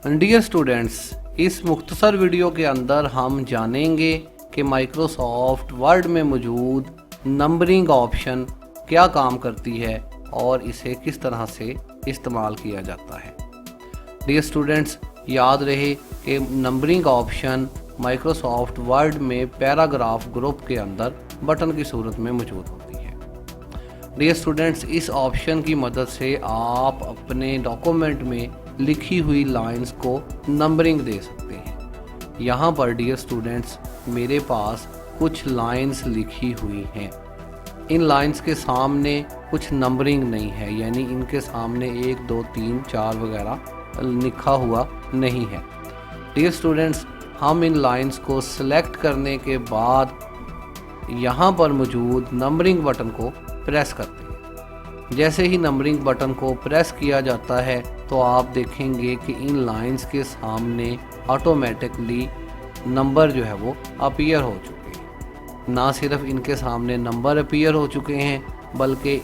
Dear students, इस मुख्तसर video के अंदर हम जानेंगे कि माइक्रोसॉफ्ट वर्ड में मौजूद नंबरिंग ऑप्शन क्या काम करती है और इसे किस तरह से इस्तेमाल किया जाता है। डियर स्टूडेंट्स, याद रहे कि नंबरिंग ऑप्शन माइक्रोसॉफ्ट वर्ड में पैराग्राफ ग्रुप के अंदर बटन की सूरत में मौजूद होती है। डियर स्टूडेंट्स, इस ऑप्शन की मदद से आप अपने डॉक्यूमेंट में लिखी हुई लाइंस को नंबरिंग दे सकते हैं। यहाँ पर डियर स्टूडेंट्स मेरे पास कुछ लाइंस लिखी हुई हैं। इन लाइंस के सामने कुछ नंबरिंग नहीं है, यानी इनके सामने 1 2 3 4 वगैरह लिखा हुआ नहीं है। डियर स्टूडेंट्स, हम इन लाइंस को सिलेक्ट करने के बाद यहाँ पर मौजूद नंबरिंग बटन को प्रेस करते हैं। जैसे ही नंबरिंग बटन को प्रेस किया जाता है तो आप देखेंगे कि इन लाइंस के सामने ऑटोमेटिकली नंबर जो है वो अपीयर हो चुके हैं। ना सिर्फ इनके सामने नंबर अपीयर हो चुके हैं बल्कि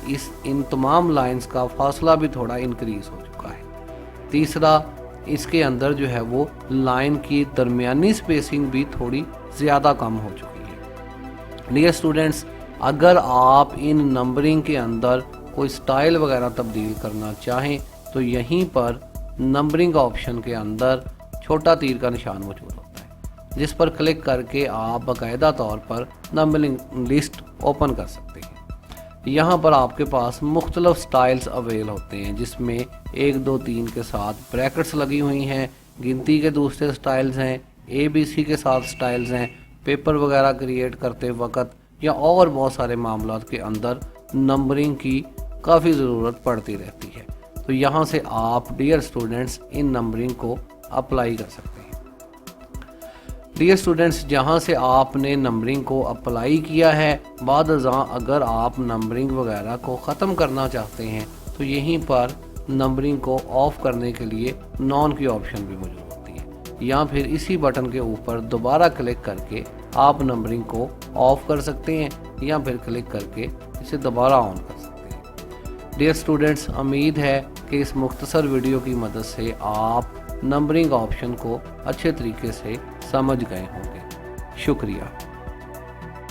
इन तमाम लाइंस का फासला भी थोड़ा इंक्रीज हो चुका है। तीसरा, इसके अंदर जो है वो लाइन की दरमियानी स्पेसिंग भी थोड़ी ज़्यादा कम हो चुकी है। डियर स्टूडेंट्स, अगर आप इन नंबरिंग के अंदर कोई स्टाइल वगैरह तब्दील करना चाहें तो यहीं पर नंबरिंग ऑप्शन के अंदर छोटा तीर का निशान मौजूद होता है, जिस पर क्लिक करके आप बाकायदा तौर पर नंबरिंग लिस्ट ओपन कर सकते हैं। यहाँ पर आपके पास मुख्तलिफ स्टाइल्स अवेल होते हैं, जिसमें 1 2 3 के साथ ब्रैकेट्स लगी हुई हैं, गिनती के दूसरे स्टाइल्स हैं, ABC के साथ स्टाइल्स हैं, पेपर वगैरह क्रिएट करते वक्त या और बहुत सारे मामलात के अंदर नंबरिंग की काफ़ी ज़रूरत पड़ती रहती है। तो यहाँ से आप डियर स्टूडेंट्स इन नंबरिंग को अप्लाई कर सकते हैं। डियर स्टूडेंट्स, जहाँ से आपने नंबरिंग को अप्लाई किया है, बाद अगर आप नंबरिंग वगैरह को ख़त्म करना चाहते हैं तो यहीं पर नंबरिंग को ऑफ़ करने के लिए नॉन की ऑप्शन भी मौजूद होती है, या फिर इसी बटन के ऊपर दोबारा क्लिक करके आप नंबरिंग को ऑफ़ कर सकते हैं या फिर क्लिक करके इसे दोबारा ऑन कर सकते हैं। डियर स्टूडेंट्स, उम्मीद है कि इस मुख्तसर वीडियो की मदद से आप नंबरिंग ऑप्शन को अच्छे तरीके से समझ गए होंगे। शुक्रिया।